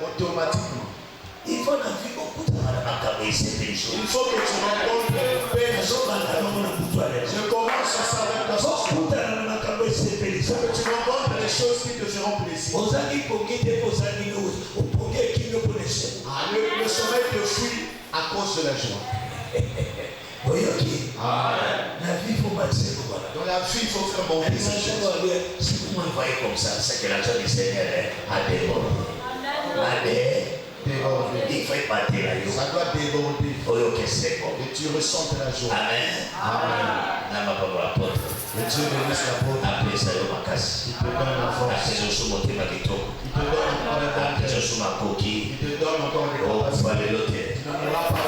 automatiquement. Il faut la vie beaucoup de Il faut que tu rencontres je commence à savoir que tu rencontres les choses qui te feront plaisir. Le sommeil te fuit à cause de la joie. Dans la vie, il faut faire bon business. Si vous m'envoyez comme ça, c'est que la joie du Seigneur a dévoré. Il faut partir là. Ça doit déborder. Et tu ressens la joie. Amen. Amen. Et Dieu bénisse l'apôtre. Après ça, il te donne la force. il te donne encore des Il te donne encore des capacités. Tu n'en auras pas.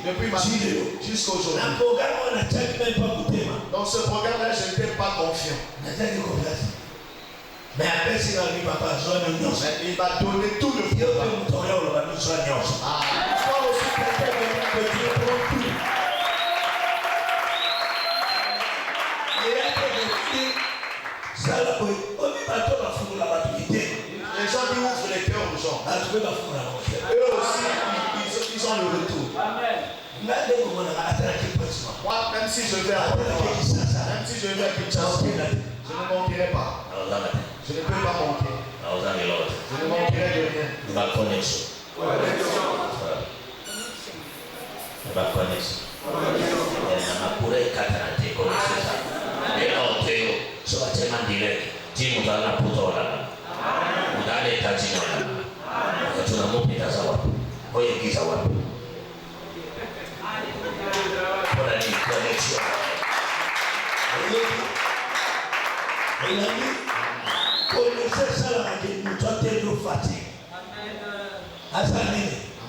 Depuis ma vie jusqu'à aujourd'hui. Dans ce programme-là, je n'étais pas confiant. Mais après, si la vie papa, il m'a donné tout le programme. Toi aussi, que Dieu prend tout. Les gens qui ouvrent les cœurs aux gens. Eux aussi, ils ont le retour. Moi, même si je vais à Kinshasa, je ne manquerai pas. Je ne peux pas manquer. Je ne manquerai de rien. Ma connexion.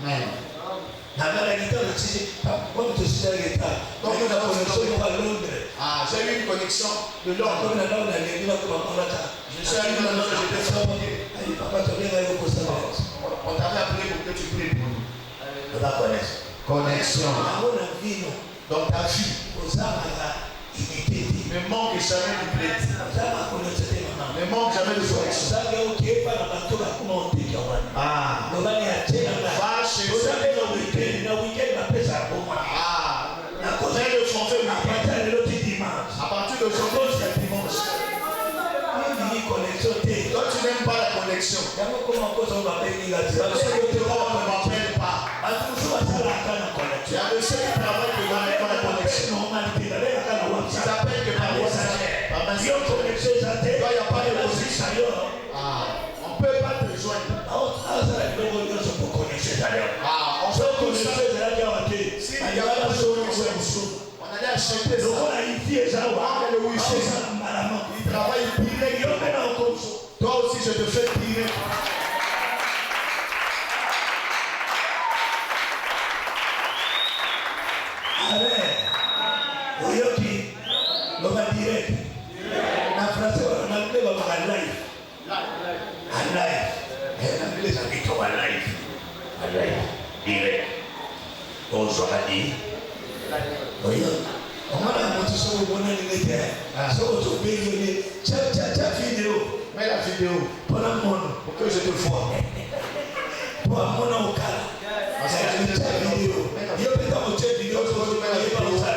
Amen. J'ai eu une connexion de Londres. Je suis allé dans j'étais fatigué. On t'avait appelé pour que tu pries pour nous. Connexion. Dans ta vie. Ne manque jamais de plaisir. Ne manque jamais de connexion. Va chez eux. J'ai le forfait à partir de aujourd'hui, c'est dimanche. Toi, tu n'aimes pas la connexion. Il y a le seul qui travaille dans la connexion. Il s'appelle que par message. Toi, il n'y a pas de position. On ne peut pas te joindre. On peut tout ça. S'il n'y a pas de solution, on allait acheter ça. Le wifi, il travaille pire. Toi aussi, je te fais pire. Mets la vidéo pour que je te voie.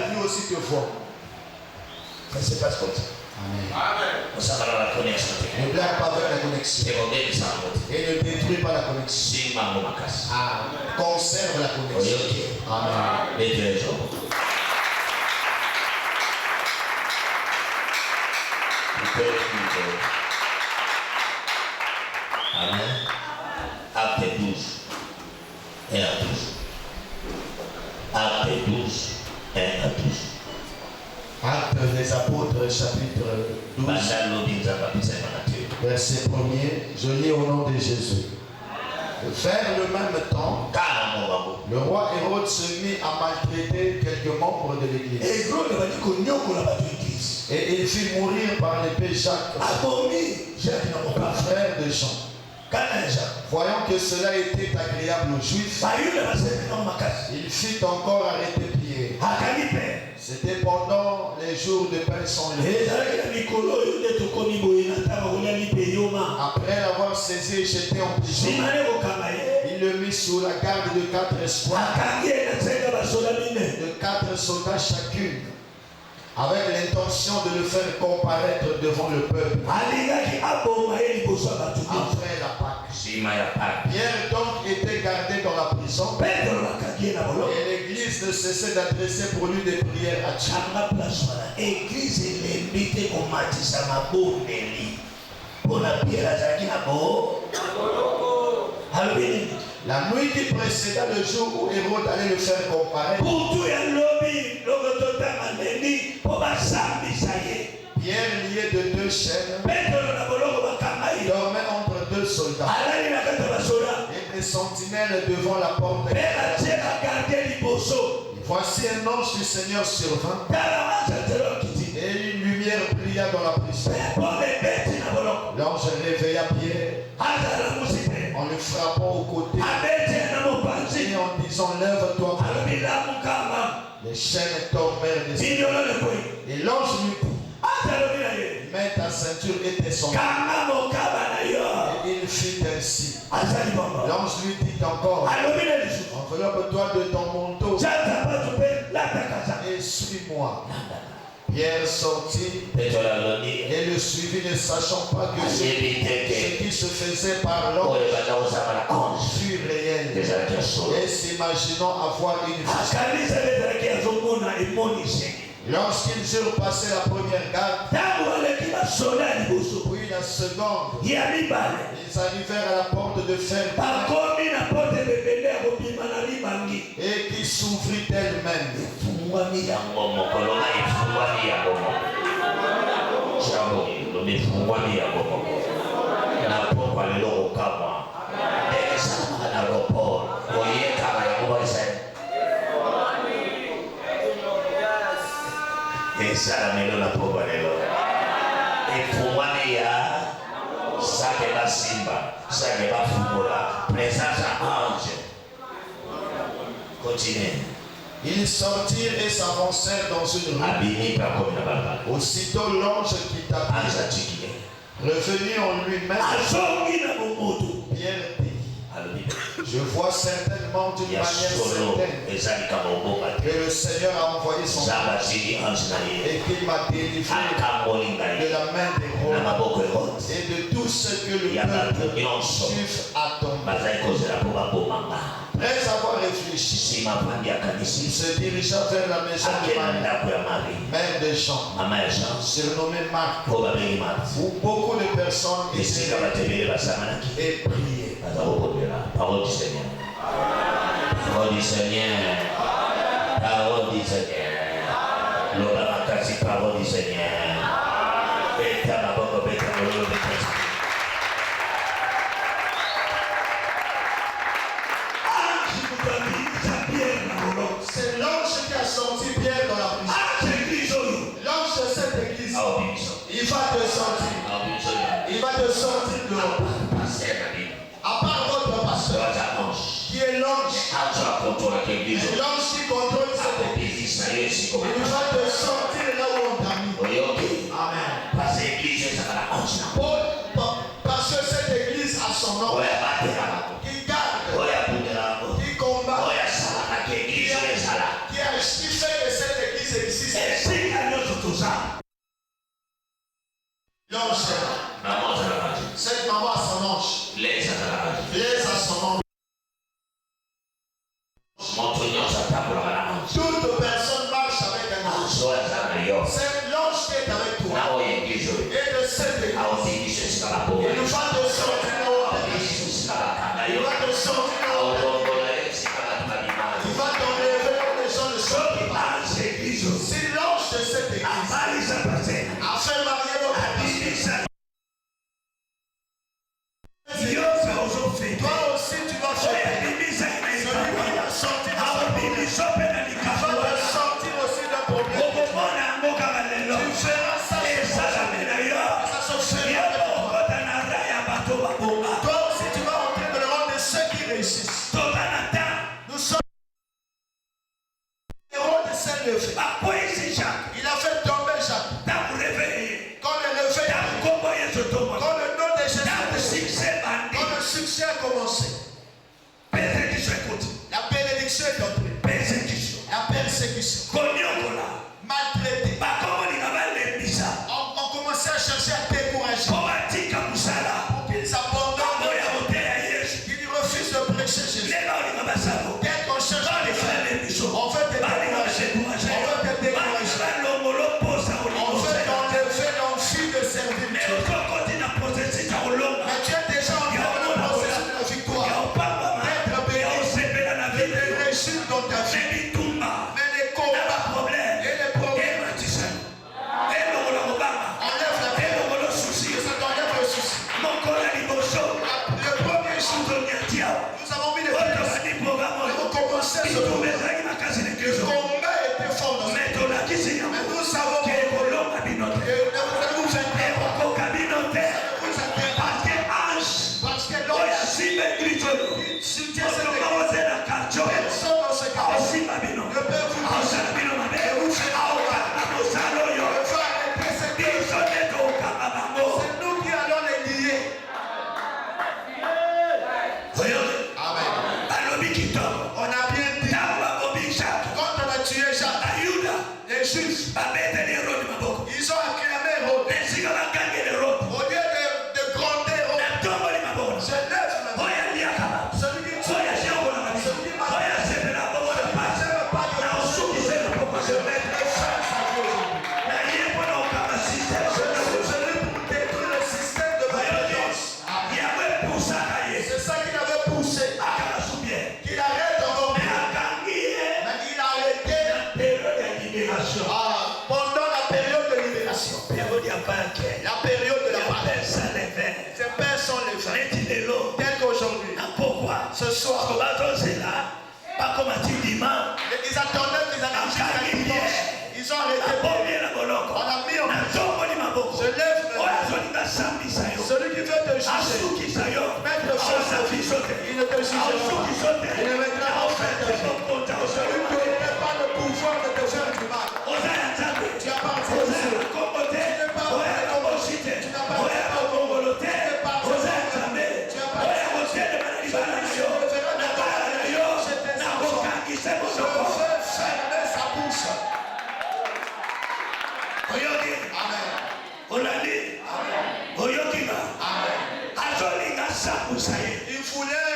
Lui aussi te fois. Ça se passe comme ça. Amen. On s'en va dans la connexion. Ne blague pas avec la connexion. Et ne détruis pas la connexion. Conserve la connexion. Amen. Amen. Acte 12. 1 à 12. Acte 12. 1 à 12. Actes des apôtres, chapitre 12. Verset 1er. Je lis au nom de Jésus. Vers le même temps, le roi Hérode se mit à maltraiter quelques membres de l'église. Et il fit mourir par l'épée Jacques, frère de Jean. Voyant que cela était agréable aux Juifs, il fit encore arrêter Pierre. C'était pendant les jours de pain sans lait. Après l'avoir saisi et jeté en prison, il le mit sous la garde de 4 escouades, de 4 soldats chacune, avec l'intention de le faire comparaître devant le peuple après la Pâque. Pierre donc était gardé dans la prison et l'église ne cessait d'adresser pour lui des prières à Dieu. La nuit qui précéda le jour où Hérode allait le faire comparaître, Pierre, lié de 2 chaînes, dormait entre 2 soldats et des sentinelles devant la porte. Voici un ange du Seigneur survint et une lumière brilla dans la prison. L'ange réveilla Pierre en le frappant au côté et en disant lève-toi. Les chaînes tombèrent des cieux. Et l'ange lui dit mets ta ceinture et tes sandales. Et il fit ainsi. L'ange lui dit encore enveloppe-toi de ton manteau et suis-moi. Pierre sortit et le suivit, ne sachant pas que ce qui se faisait par l'ange fut réel, et s'imaginant avoir une vision. Lorsqu'ils eurent passé la première garde, puis la seconde, ils arrivèrent à la porte de fer et qui s'ouvrit elle-même. Ils sortirent et s'avancèrent dans une rue. Aussitôt l'ange quitta Pierre. Revenu en lui-même, Pierre dit je vois certainement d'une manière certaine que le Seigneur a envoyé son ange et qu'il m'a délivré de la main des Romains et de tout ce que le peuple juif attend. Après avoir réfléchi, il se dirigea vers la maison de Marie, mère de Jean, surnommée Marc, où beaucoup de personnes étaient et priaient. Parole du Seigneur. Parole du Seigneur. Parole du Seigneur. L'Obamakasi, parole du Seigneur. C'est l'ange qui a sorti Pierre dans la prison. L'ange de cette église, il va te sortir. Il va te sortir dehors. À part votre pasteur, qui est l'ange qui contrôle cette église, il va te sortir là où on t'a mis. L'ange. Cette maman a son ange. Blaise a son ange. Toute personne marche avec un ange. C'est l'ange qui est avec toi. Et de cette église. Il va te sortir au il va te sortir au il va t'enlever les gens de sortir. Si l'ange de cette église a fait marier votre église. Toi aussi tu vas faire. Celui qui va sortir de ce problème. Tu vas te sortir aussi d'un problème. Tu feras ça. Ça se fera. Toi aussi tu vas entrer dans le rang de ceux qui réussissent. Nous sommes le rang de ceux levés. Il a fait tomber Jacques. Quand le levé, quand le nom de Jésus, quand le succès a commencé, la bénédiction est entrée. La persécution. Maltraité. On commençait à chercher à décourager. Pour qu'ils abandonnent. Qu'ils refusent de prêcher Jésus. Dès qu'on cherche à les faire, on veut te décourager. On veut te décourager. On veut t'enlever l'envie de servir Dieu. Mais tu es déjà en train de processus de la victoire. D'être béni. De réussir dans ta vie. Mais les combats et les problèmes. Enlève la paix. Ça t'enlève le souci. Le premier jour, nous avons mis les pieds. Nous avons commencé ce combat. Le combat était fort dans ce mais nous savons que vous allez vous faire parce que l'ange il soutient cette église. Personne dans ce cas ne peut vous dire et vous faire c'est nous qui allons les lier. Amen. On a bien dit quand on a tué Jacques, les juifs ils ont acclamé Hérode. Au lieu de gronder Hérode, je lève ma main. Celui qui tue, celui qui m'a je mettrai fin à sa vie aujourd'hui. Je l'ai pour détruire le système de violence. C'est ça qu'il avait poussé. Qu'il arrête encore mieux. Mais il a arrêté pendant la période de libération. La période de la Pâque. Ces pères sont les vrais. Tel qu'aujourd'hui. Ce soir. Ils attendaient qu'ils allaient jusqu'à dimanche. Ils ont arrêté. On a mis en place. Je lève le celui qui veut te juger, mettre le feu sur lui, il ne te jugera pas. Il ne mettra pas en fait ta vie. Celui qui n'a pas le pouvoir de te faire du mal. Tu appartiens au Dieu. Tu n'es pas au Congo. Tu n'appartiens pas au Congo. Tu n'es pas au Congo. Tu appartiens au Dieu. Je ne ferai de toi. Je veux fermer sa bouche. Amen. Il voulait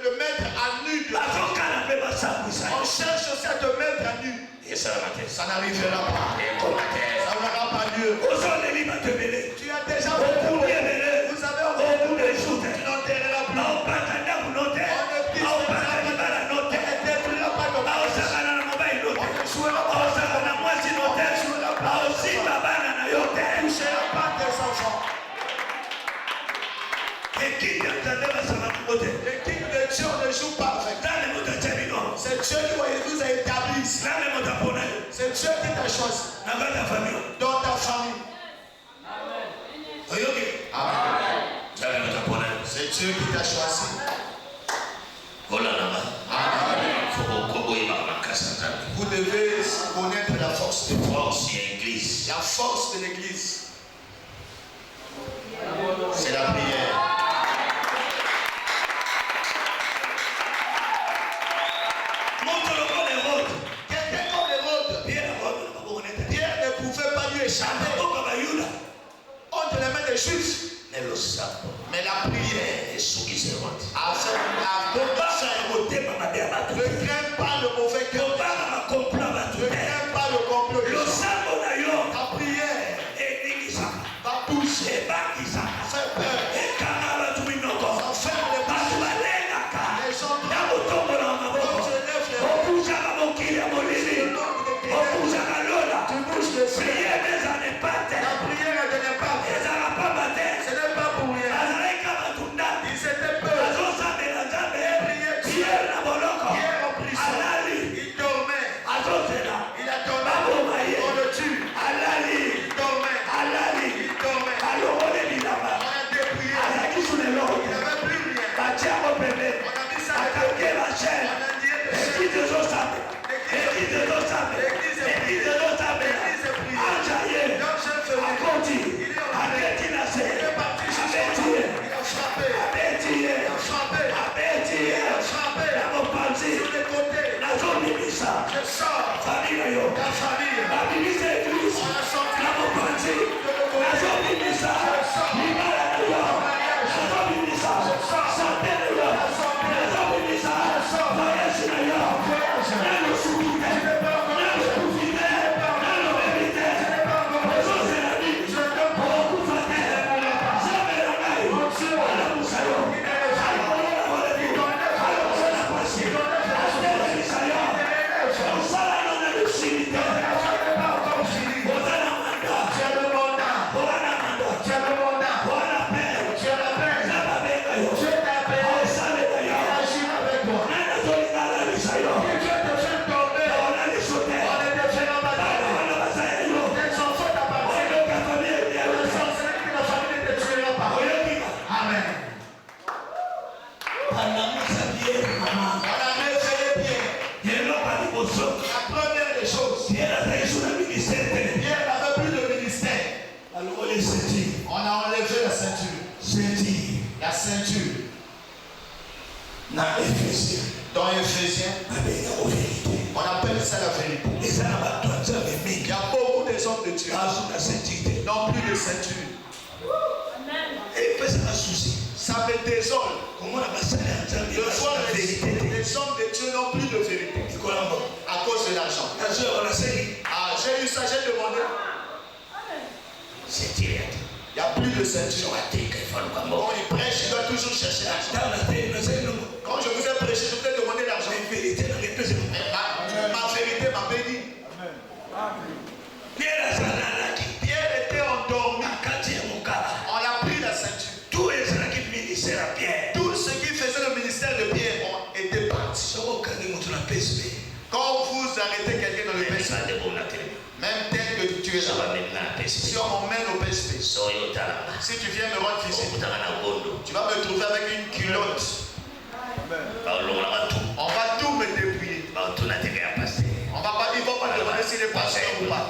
le mettre à nu. On cherche aussi à te mettre à nu. Ça n'arrivera pas. Ça n'aura pas lieu. Tu as déjà beaucoup. Vous avez encore beaucoup de choses. Tu n'enterreras plus. On ne détruira pas ton mari. On ne jouera pas. On ne touchera pas tes enfants. L'équipe de Dieu ne joue pas avec. C'est Dieu qui vous a établi. C'est Dieu qui t'a choisi. Dans ta famille. Amen. C'est Dieu qui t'a choisi. Amen. Vous devez connaître la force de l'Église. La force de l'Église. C'est la prière. Quelqu'un comme Hérode. Pierre ne pouvait pas lui échapper entre les mains des Juifs. Mais la prière est suffisante. Ne crains pas le mauvais cœur. Ne crains pas le complot. Ta prière va pousser. Fais peur. Enferme les bouches. Les gens tu bouges le feu. La prière est de n'importe. Ce n'est pas pour rien. Ils étaient peur. Pierre en prison. Il dormait. Il a dormi. On le tue. Il dormait. On a dépouillé. Il n'avait plus rien. On a mis ça de côté. On a dit l'église est priée. Donc je fais il est parti chercher. Il a frappé. Sur les côtés. Je sors. Ta famille. On a sorti. On a enlevé la ceinture. La ceinture. Dans Éphésiens, on appelle ça la vérité. Il y a beaucoup des hommes de Dieu n'ont plus de ceinture. Ça me désole de voir les hommes de Dieu n'ont plus de vérité à cause de l'argent. J'ai eu ça, j'ai demandé. Il n'y a plus de ceinture. Quand il prêche, il doit toujours chercher l'argent. Quand je vous ai prêché, je vous ai demandé l'argent. Ma vérité m'a béni. Pierre était endormi. On a pris la ceinture. Tout ce qui faisait le ministère de Pierre ont été partis. Quand vous arrêtez quelqu'un dans le PSP, même tel que tu es là, si on m'emmène au PSP, si tu viens me rendre visite, tu vas me trouver avec une culotte. On va tout me dépouiller. On va pas, il ne va pas demander s'il est passé ou pas.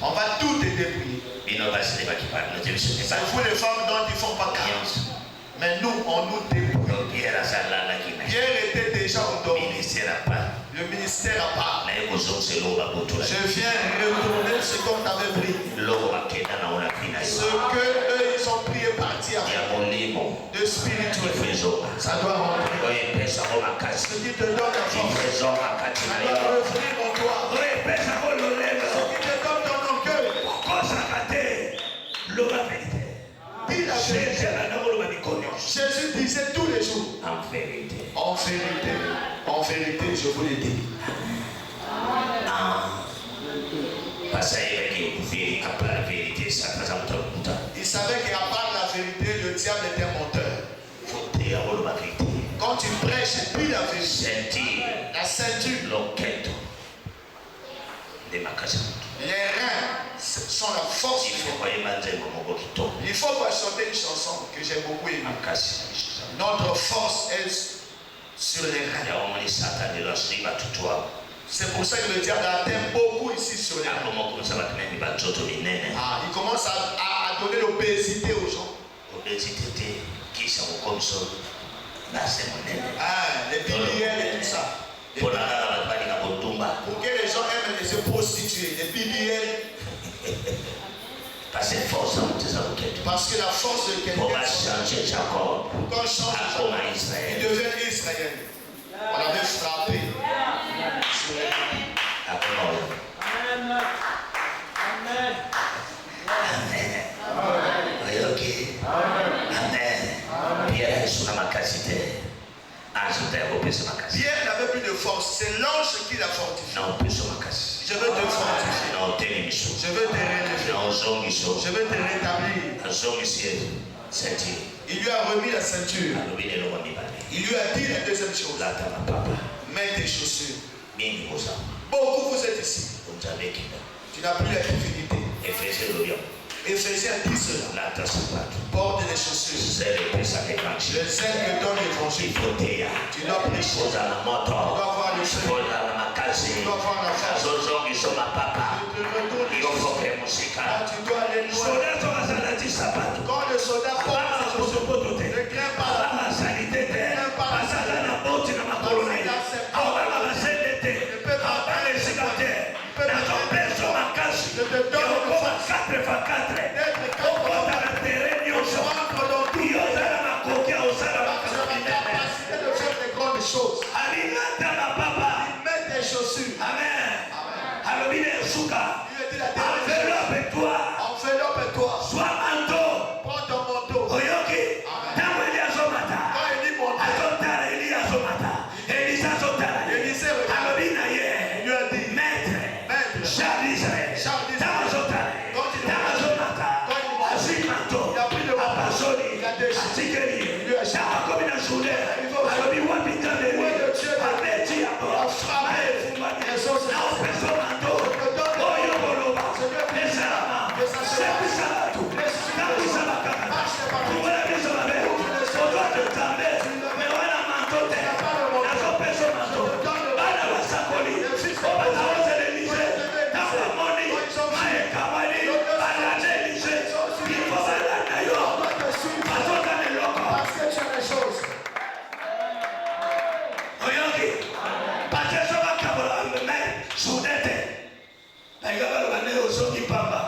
On va tout te dépouiller. C'est vous les femmes dont ils ne font pas carence. Mais nous, on nous dépouille. Pierre était déjà endormi. Le ministère à part. Je viens retourner ce qu'on t'avait pris. Ce que eux, ils ont pris est parti avec. De spirituel. Ça doit rentrer. Ce qui te donne la force. Ça doit revenir en toi. Ce qui te donne ton orgueil. Jésus disait tous les jours. En vérité, je vous l'ai dit. Il savait qu'à part la vérité, le diable était menteur. Quand tu prêches, puis la vérité, la ceinture, les reins sont la force. Il faut pas chanter une chanson que j'ai beaucoup aimée. Notre force est sur les reins. C'est pour ça que le diable atteint beaucoup ici sur les reins. Il commence à donner l'obésité aux gens. Les biliaires et tout ça. Pour que les gens aiment se prostituer, des BBL. Parce que la force de quelqu'un, quand change Jacob, il devient Israël. On avait frappé. Amen. Amen. Pierre n'avait plus de force, c'est l'ange qui l'a fortifié. Je veux te fortifier. Je veux te relever. Je veux te rétablir. Il lui a remis la ceinture. Il lui a dit la deuxième chose. Mets tes chaussures. Beaucoup vous êtes ici. Tu n'as plus la divinité. Éphésiens dit cela. Porte les chaussures. Le zèle que donne l'évangile. Tu dois prêcher. Tu dois avoir le feu. Tu dois avoir la force. Tu dois aller loin. Quand le soldat porte ses chaussures, ne crains pas la mort. Ne crains pas la je te donne le force d'être capacité de faire des grandes choses. Il met des chaussures. Amen. Il lui dit la enveloppe-toi. Sois manteau. Prends ton manteau. Quand il dit manteau, Élisée regarde. Il lui a dit maître. Charles d'Israël.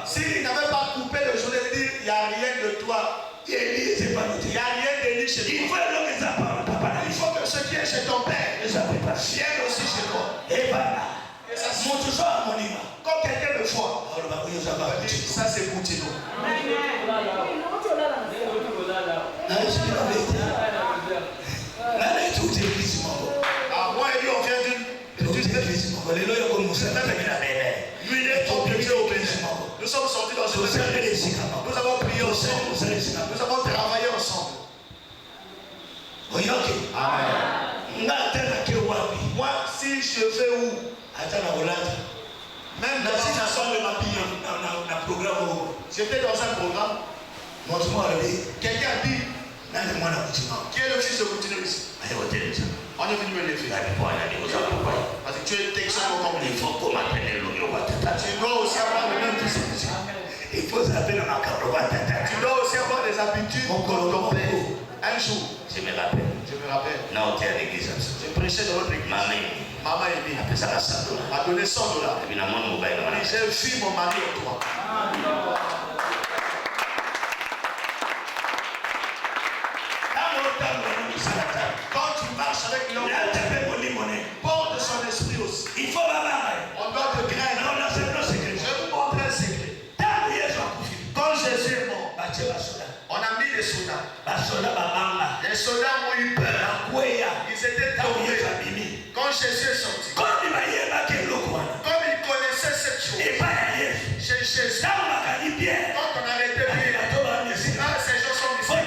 S'il n'avait pas coupé le journée, il dit il n'y a rien de toi. Il n'y a rien de lui chez toi. Il faut que ce qui est chez ton père vienne aussi chez toi. Et ça se montre quand quelqu'un me voit, ça c'est Boutino. Moi et lui on vient d'une église. Lui il est obligé au Bénin. Nous sommes sortis dans cette église. Nous avons prié ensemble. Nous avons travaillé ensemble. Amen. Moi si je vais où? Même dans si j'assemble ma bille. J'étais dans un programme. Quelqu'un a dit qui est le fils de Boutino ici? On est venu me lever. Parce que tu es texan comme lui. Tu dois aussi avoir le même fils. Tu dois aussi avoir des habitudes comme ton père. Un jour, je me rappelle. J'ai prêché dans votre église. Maman Amy m'a donné $100. J'ai vu mon mari et toi. Quand tu marches avec l'homme, porte de son esprit aussi. Il faut on doit te craindre. Je vais vous montrer un secret. Quand Jésus est mort, on a mis les soldats. Les soldats ont eu peur. Ils étaient tombés. Quand Jésus est sorti, comme il connaissait cette chose, chez Jésus, quand on arrêtait Pierre, ces gens sont ici.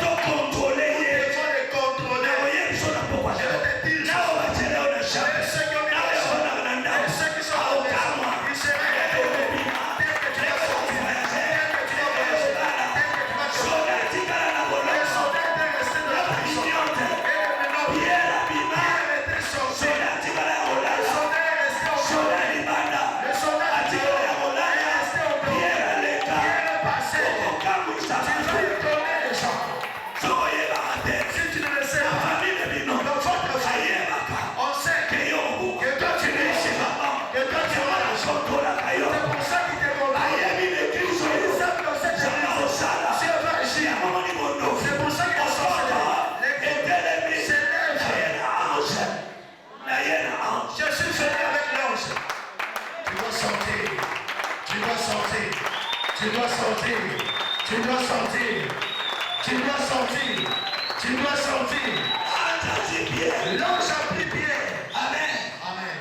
sortir. Tu dois sortir. Tu dois sortir. Tu dois sortir. Tu dois sortir. Tu dois sortir. L'ange a pris Pierre. Amen. Amen.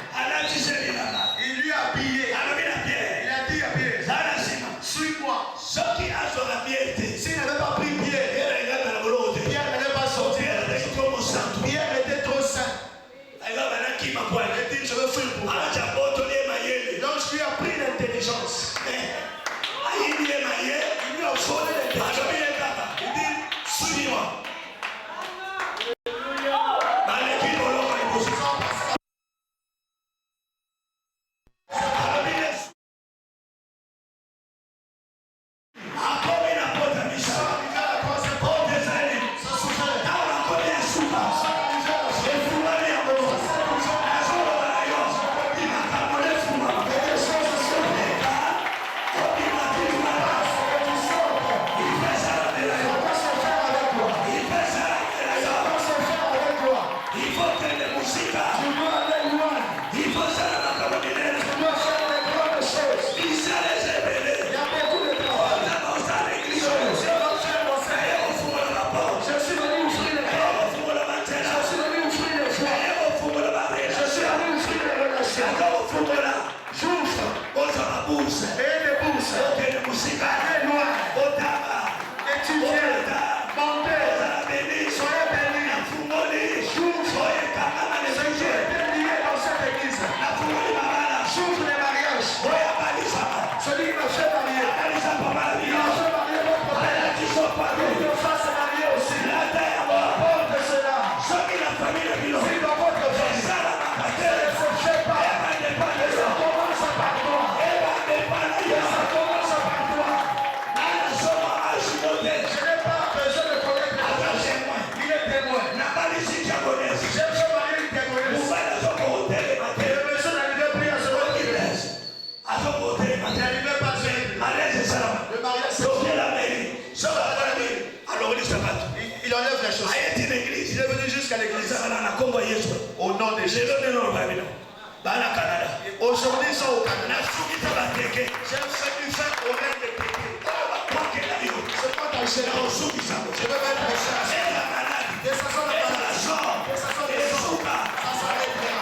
Il lui a habillé. Il a dit à Pierre, suis-moi. S'il n'avait pas pris Pierre, Pierre n'allait pas sortir. Pierre était trop saint. Il dit, je veux fuir pour moi. L'ange lui a pris l'intelligence. Il lui a volé l'intelligence. Il dit, suis-moi. Il enlève les choses. Il est venu jusqu'à l'église. Au nom de Jésus. Aujourd'hui, ils sont au Canada. J'ai fait du fer au règne de péché. C'est pas ta chaîne. Je vais mettre les choses. Et ça sent la maladie. Et ça sent les choses. Ça s'arrêtera.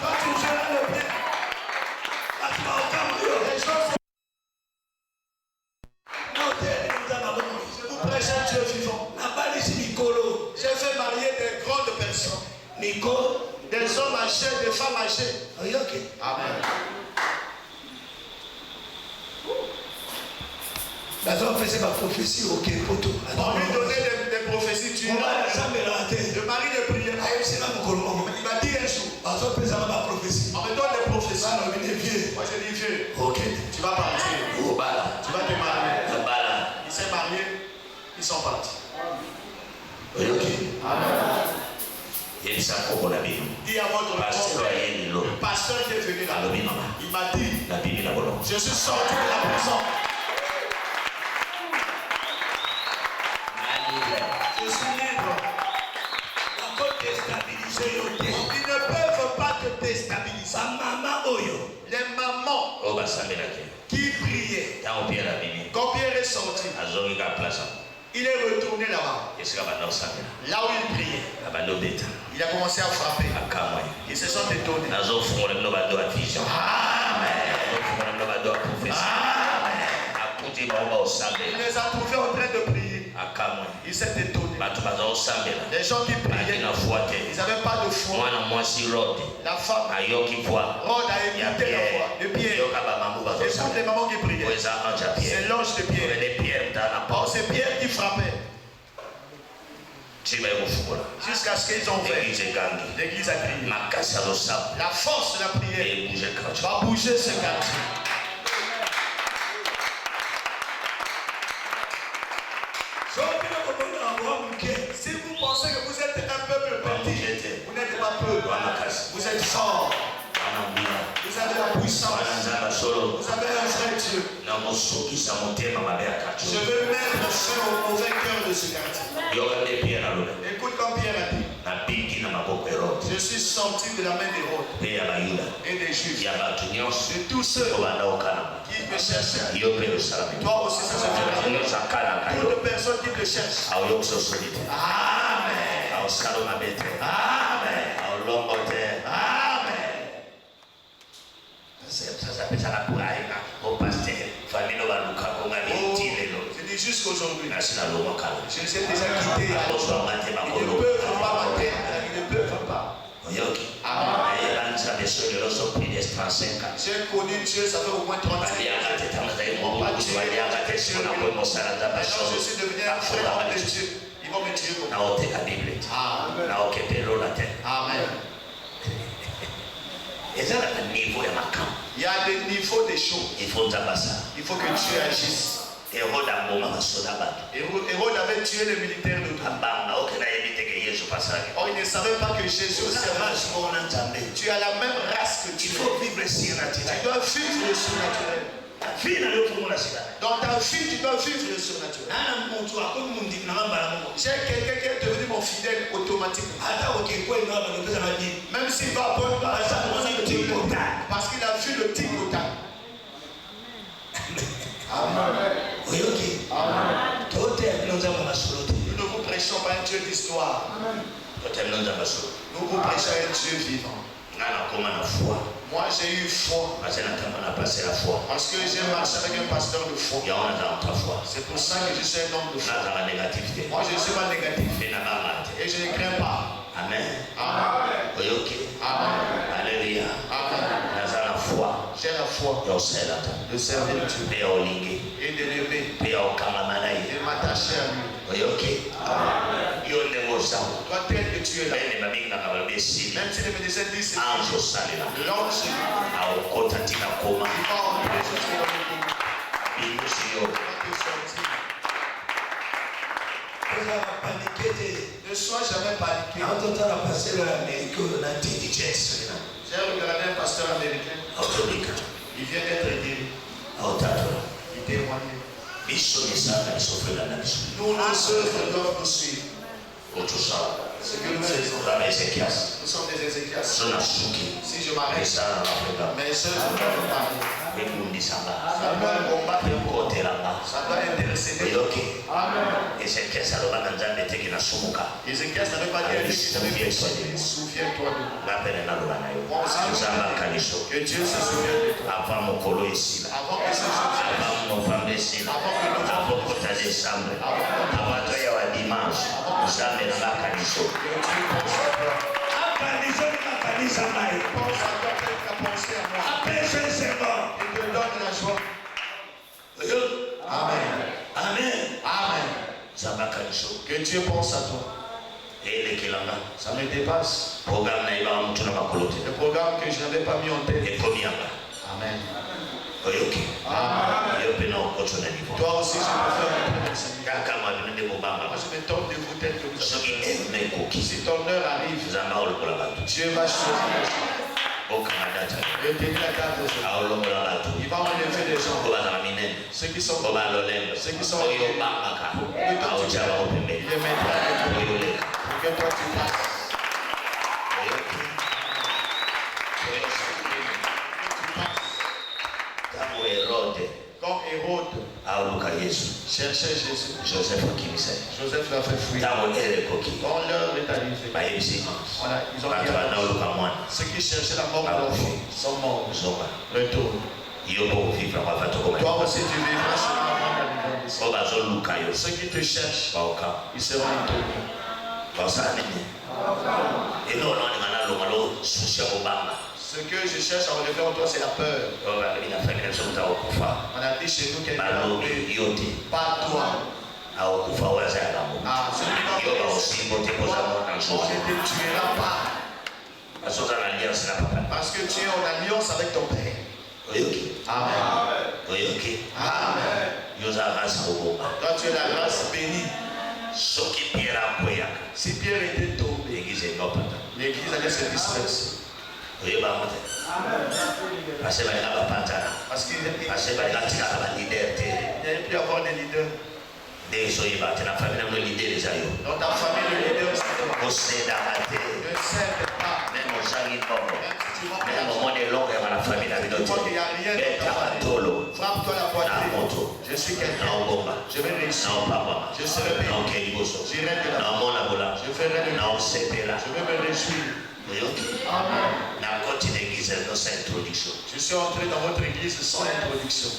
Quand tu gères le bien. Les choses. Je vous prêche un Dieu vivant. J'ai fait marier des grandes personnes. Des hommes âgés, des femmes âgées. Amen. On lui donnait des prophéties. Tu le mari de prière. Il m'a dit un jour. On me donne des prophéties. Moi j'ai dit vieux. Tu vas partir. Tu vas te marier. Il s'est marié. Ils sont partis. Amen. Dit à votre le pasteur qui est venu là, il m'a dit, je suis sorti de la prison. Je suis libre. Ils ne peuvent pas te déstabiliser. Les mamans qui priaient, quand Pierre est sorti, il est retourné là-bas. Là où il priait. Il a commencé à frapper. Ils se sont étonnés. Il les a trouvés en train de prier. Il s'est étonné. Les gens qui priaient, ils n'avaient pas de foi. La femme, Rod a écouté la voix de Pierre. Écoute les mamans qui priaient. C'est l'ange de Pierre. C'est Pierre qui frappait. Jusqu'à ce qu'ils ont fait. L'église a crié. La force de la prière va bouger ce quartier. Si vous pensez que vous êtes un peuple petit, vous n'êtes pas peu. Vous êtes fort. Vous avez la puissance. Vous avez un vrai Dieu. Je veux mettre fin au mauvais cœur de ce quartier. Écoute comme Pierre a dit. Je suis sorti de la main des Rhodes et des Juifs, de tous ceux qui me cherchaient. Toi aussi, ça se fait. Toutes les personnes qui te cherchent. Amen. Amen. Amen. Je dis jusqu'aujourd'hui, je les ai déjà quittés. Ils ne peuvent pas mentir. Ils ne peuvent pas. Amen. J'ai connu Dieu, ça fait au moins 35 ans. Maintenant, je suis devenu un frère de Dieu. Ils vont me tuer comme Amen. Il y a des niveaux des choses. Il faut que Dieu agisse. Hérode avait tué les militaires de Dieu. Oh, il ne savait pas que Jésus aussi avait. Tu as la même race que Dieu. Il faut vivre le surnaturel. Tu dois vivre le surnaturel. Dans ta vie, tu dois vivre le surnaturel. J'ai quelqu'un qui est devenu mon fidèle automatiquement. Même s'il va pas parce qu'il a vu le tic au tac. Amen. Nous ne vous prêchons pas un Dieu d'histoire. Nous vous prêchons un Dieu vivant. Moi j'ai eu foi. Parce que j'ai marché avec un pasteur de foi. C'est pour ça que je suis un homme de foi. Moi je ne suis pas négatif. Et je ne crains pas. Amen. Amen. Amen. Alléluia. Amen. J'ai la foi de servir Dieu et de l'aimer et de m'attacher à lui. Toi tel que tu es là, même si les médecins disent l'ange il va entrer sur ne sois jamais paniqué. J'ai regardé un pasteur américain. Il vient d'être aidé. Il témoigne. Nous, nos œuvres doivent nous suivre. Ce que nous faisons. Nous sommes des Ézéchias. Si je m'arrête, mes œuvres doivent parler. Ça doit combattre. Ça doit intercéder. Amen. Ézéchias n'avait pas dit à Dieu qu'il avait fait. Souviens-toi de nous. Que Dieu se souvienne de toi. Avant que ce jour Amen. Amen. Amen. Que Dieu pense à toi. Ça me dépasse. Le programme que je n'avais pas mis en tête. Amen. Amen. Toi aussi, je peux faire un peu. Moi, je me tente de vous tel que vous savez. Si ton heure arrive, Dieu va choisir. Il va enlever des gens. Ceux qui sont ceux qui sont il les mettra pour que toi tu passes. Quand Hérode cherchait Jésus, Joseph l'a fait fuir. Quand l'heure est arrivée, ils ont dit ceux qui cherchaient la mort de l'enfant sont morts. Retourne. Toi aussi tu vivras sur la mort. Ceux qui te cherchent, ils seront introduits. Ce que je cherche à enlever en toi, c'est la peur. On a dit chez nous qu'il y a pas toi. On ne te tuera pas. Parce que tu es en alliance avec ton Père. Amen. Amen. Toi tu es la race bénie. Si Pierre était tombé, l'église allait se disperser. Parce qu'il n'y a pas de leader. Il n'y a plus avoir des leaders. Dans ta famille, le leader, c'est toi. on sait d'arrêter. Ne cède pas. Même au jargon. Même Même au moment des longues, dans la famille, la vie de Dieu. Frappe-toi la poitrine. Je suis quelqu'un. Je vais réussir. Je serai payé. J'irai de la je ferai de la je vais me réjouir. Amen. Je suis entré dans votre église sans introduction.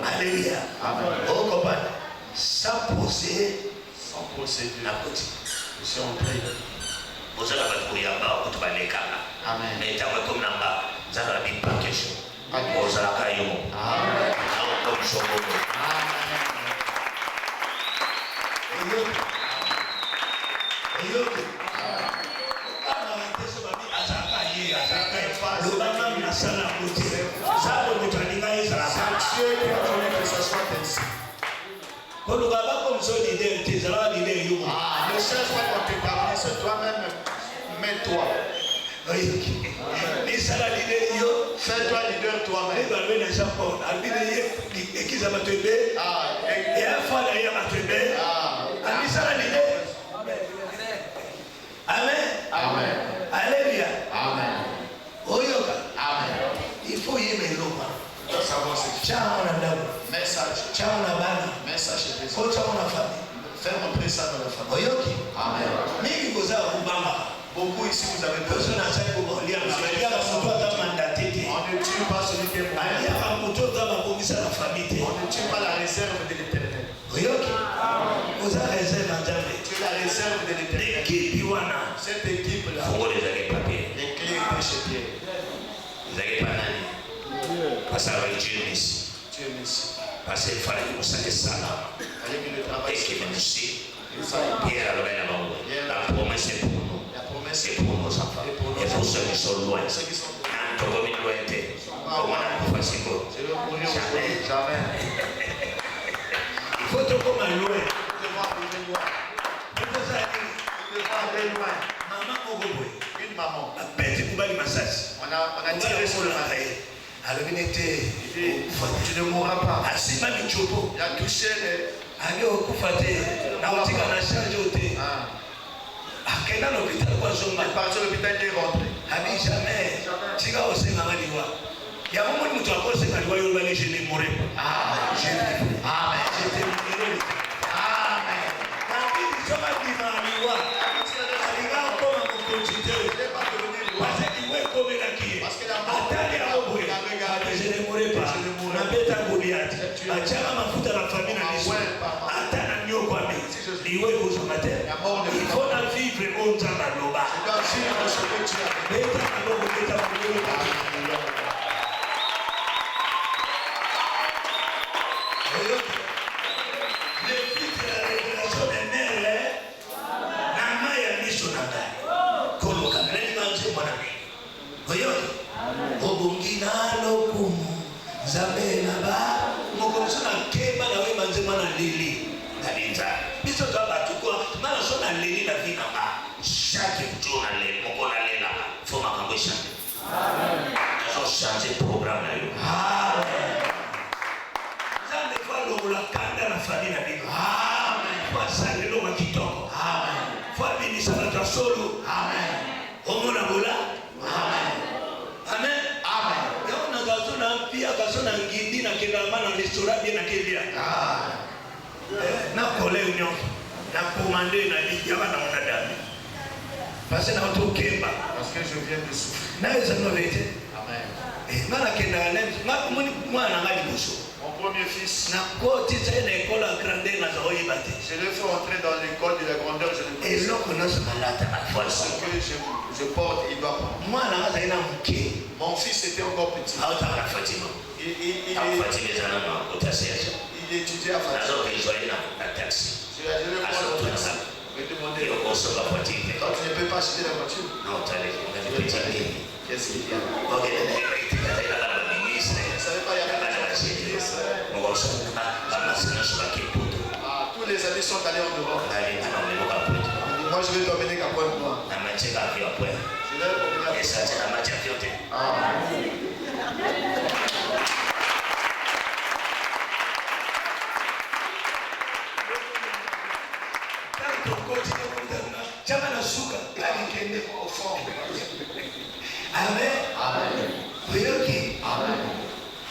Alléluia. Oh, copain, sans procéder. Je suis entré. Vous avez trouvé un bar où tu vas les câbles. Amen. Mais tu as comme un bar, vous avez mis pas quelque chose. Vous avez caillou. Amen. Comme chocolat. Ne cherche pas qu'on t'établisse, toi-même, mets-toi. Fais-toi leader toi-même. Amen. Alléluia. Amen. Amen. Il faut y aimer l'eau. Tu dois savoir ce que tu as. Message. Message chez tes fais montrer ça dans la famille. Amen. Beaucoup ici vous avez besoin. On ne tue pas celui qui est mort. On ne tue pas la réserve de l'éternel. Tu as la réserve de l'éternel. Cette équipe-là, les clés étaient chez Pierre. Parce que Dieu est ici. Dieu est ici. Parce qu'il fallait que nous sachions ça. Et qu'il nous suive. Pierre a levé la main. La promesse est pour nous. C'est pour nos enfants. Et pour ceux qui sont loin. Jamais. Il faut te comme loin. Une maman. On a tiré sur le marais. Tu ne mourras pas. Il a touché les. Il est parti à l'hôpital, il est rentré. Parce que la mort, je ne mourrai pas. Il faut la vivre au Zamaloba. Le fils de la révélation des mères, la maille a mis sur la main. Koloka, l'animateur, mon ami. Voyons, Obungina, Lokumu, Zabelaba, Mokosana, Keba, la Wemazemana Lili. Biso to abatukwa mana so na leli na vina ba chaque jour na le moko na lela faut makambo changer. Amen. So changer programme na yo. Amen. Zande kwa lo la kanda na famille na bino. Amen. Kwa sande lo makitoko. Amen. Kwa bini sana ta solo. Amen. Omona bola. Amen. Amen. Amen. Yaona gazona pia gazona ngidi na kendamana restaurant bien na kebia. Amen. Na kole union na commandé na lidiaba na monadami parce que na otokemba parce que je viens de souffrir. Na yeza no vete. Amen. Mara kenda na muni mwana ngali buso. Mon premier fils. Na koti tena école à grandeur na zoyi bate. Je l'ai fait entrer dans l'école de la grandeur, je le connais. Et loko na so malata na fois. Ce que je porte, il doit prendre. Mwana ngaza ina mke. Mon fils était encore petit. Auta na Fatima. Il Il étudiait à Fatigue. Je vais prendre le taxi. Je vais demander. Quand tu ne peux pas acheter la voiture. Non, tu as les petits. Qu'est-ce qu'il y a? Je ne savais pas, il y avait la ministre. Tous les amis sont allés en Europe. Moi, je vais t'emmener qu'à point moi. Je vais t'emmener à point. Amen. Amen.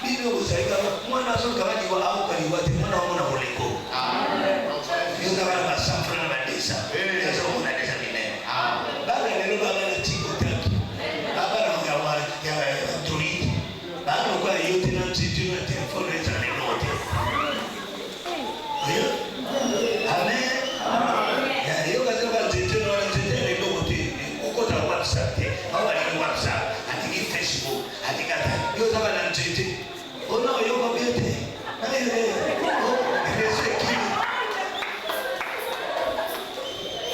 Bibi usaika mwana sio kama ni wa au kali wate mwana wa mwana uleko. Amen. Ndio kama masafa na madesa. Sasa una desa minene. Baba ndio baba na tiko tatu. Baba na ya turi. Baba kwa yote na titi na telefoni za lolote. Amen. Ya hiyo kaza kwa titi na titi ni lolote. Uko ta WhatsApp. Au ni WhatsApp, hadi Facebook, hadi kata. Hiyo sababu na titi. Ona yoko biete.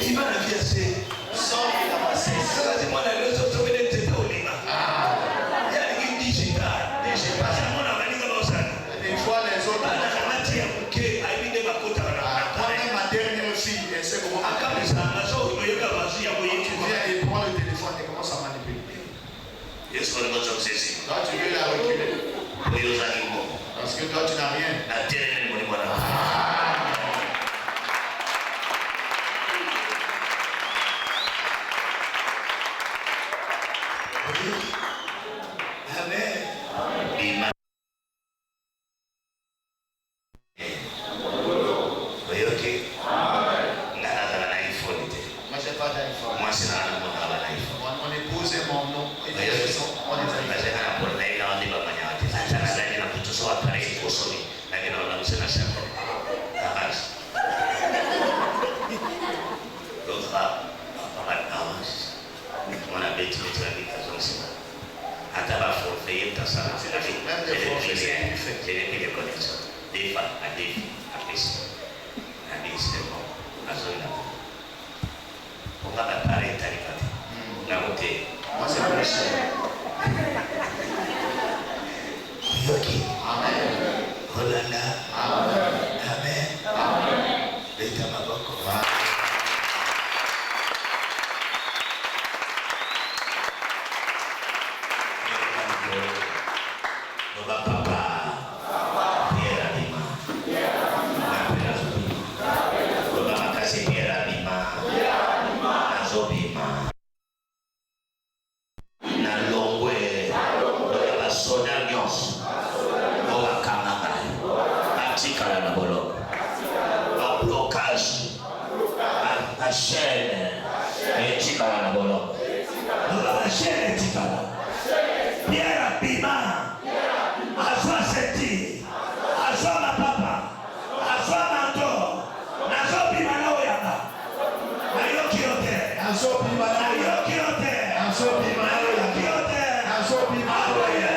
Ibana viase. Sori na base. Sasa mwana leo sote tete ulima. Yani digital. Sasa mwana maninga bosana. Des fois les autres anamati ya mke aibinde makuta na. Moi ma dernière fille, elle sait comment akamisa nazo yoka bazi ya boyetu. Elle prend le téléphone et commence à manipuler. Yesu kwa nini msisi? Toi tu veux la reculer. Parce que toi tu n'as rien. Amen. Amen. Moi j'ai pas d'iPhone. Moi c'est là mon épouse et mon nom. On les moi c'est pour Amen. Holanda. Amen. Amen. Amen. Leta maboko. Baba Papa. Piera Lima. Baba Makasi Piera Lima. Azobima. La chaîne et Tikala la bolo. La chaîne et Tikala. Pierre Bima. Aswa Seti. Aswa la papa. Aswa Nato. Naso Bima na oyama. Ayo kiote. Naso Bima na ayo kiote. Naso Bima na ayo kiote. Naso Bima na oye.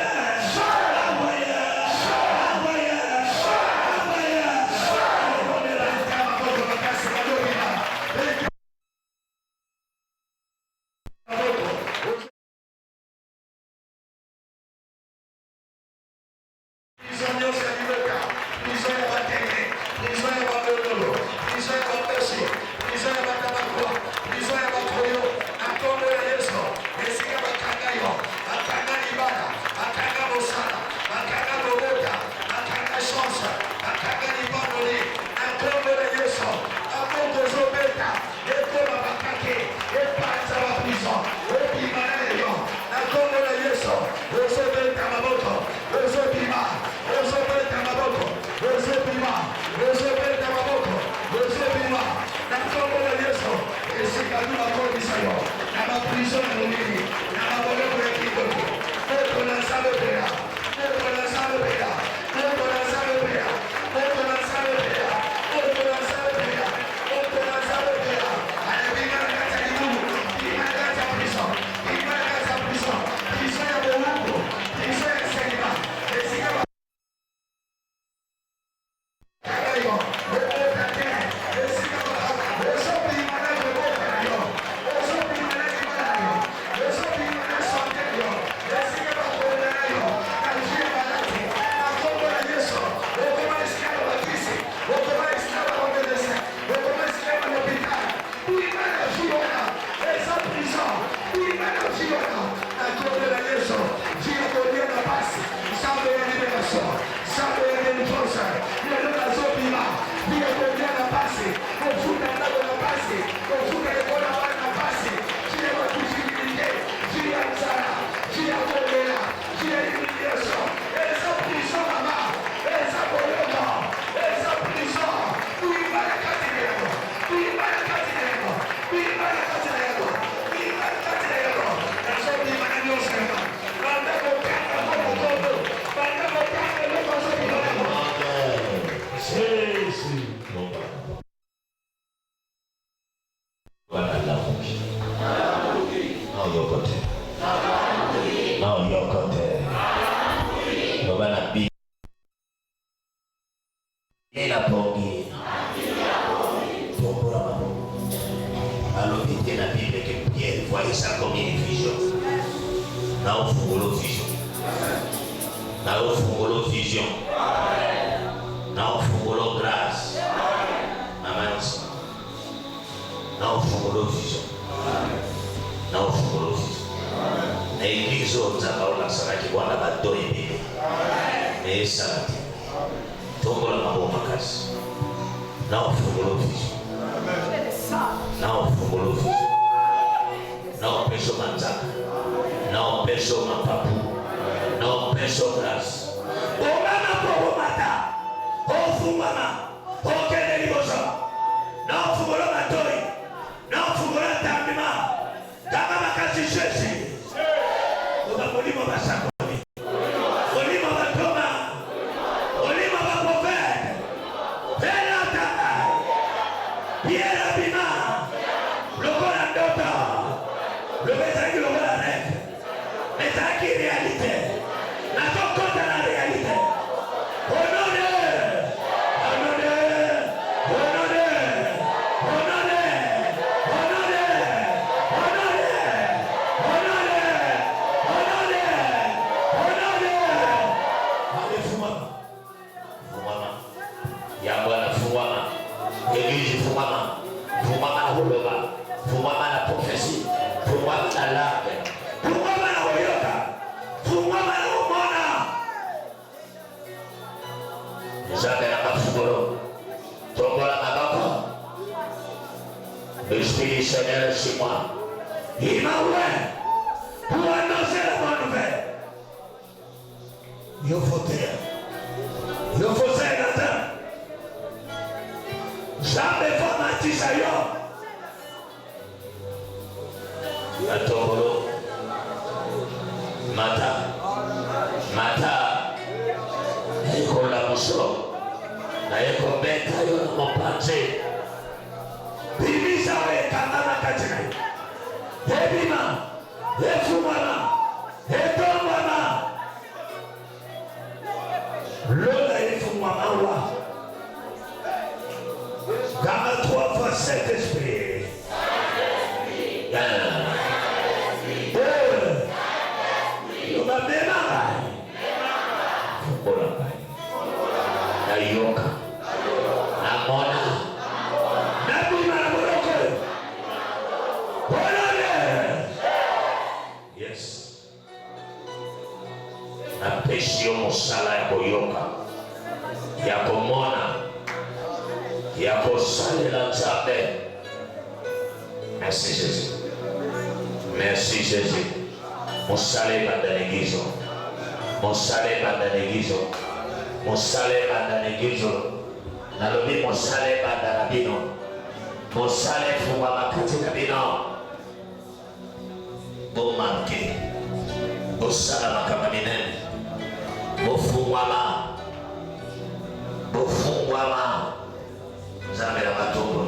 Atanga ibada, atanga yokote. Nao yokote. Baba nabii. Ina pongi. Tombora mabo. Alors que la Bible que Pierre voyait ça comme une vision. Na ufungulo vision. Na ufungulo vision. Na ufungulo grâce. Amen. Na ufungulo vision. Na ufungulo vision. Na ikizo nzakaola saraki Bwana badoi Bible. Na sarati. Tombola maboma kasi. Na ufungulo vision. Na ufungulo vision. Na upeso manzaka. Na upeso mapapu. Na upeso grâce. Omana po mata. Ofumana. Okene libosa. Na ufungulo matoi. Na ufungulo tambima. Kama makasi shesi. Oba molimo basako. Molimo batoma. Molimo bapovete. Vela tanga. Piera bima. Lokola ndota. Lobezaki lokola rêve. Ezaki réalité. Nakokota na réalité. Honore. Honore. Honore. Honore. Honore. Honore. Honore. Honore. Honore. Alifumama. Fumama. Ya Bwana fumama. Église fumama. Fumama na huduma. Fumama na prophétie. Fumama na langue. Fumama na uyoka. Fumama na umona. Nzambe na mafungulo. Tombola maboko. L'Esprit du Seigneur est sur moi. Il m'a ouvert pour annoncer la bonne nouvelle. Il faut taire. Il faut faire l'attendre. Jamais pas mentir ça yo. Atobolo. Mata. Mata. Eko la muso. Na eko beta yo na mopanze. Bimisa we kamana katika. Hebima. Hefumana. Hetomana. Lola hefumana wa. Kama 3 fois Saint-Esprit. Yoka Amona Nabi Maraboroko. Yes. Napesio mosala ya koyoka ya komona ya kosalela Nzambe. Merci Jésus. Merci Jésus. Mosale bandanigizo. Mosale bandanigizo. Mosale bandanigizo. Nalobi mosale bandanabino. Mosale fuma makati na bino. Bomanke. Bosala makamanine. Bofungwama. Bofungwama. Nzambe na matombo.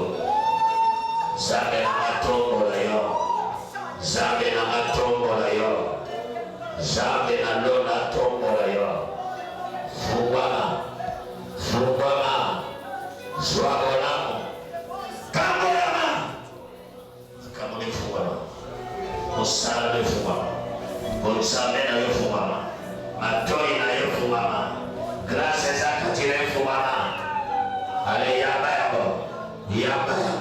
Nzambe na matombo la yo. Nzambe na matombo la yo. Nzambe na lona tombo la yo. Fungwama. Fungwama. Swagolamo. Kambolama. Kamole fungwama. Osala de fungwama. Onsame na yo fungwama. Matoi na yo fungwama. Grâce à Katire fungwama. Allez, yaba yabo. Yaba yabo.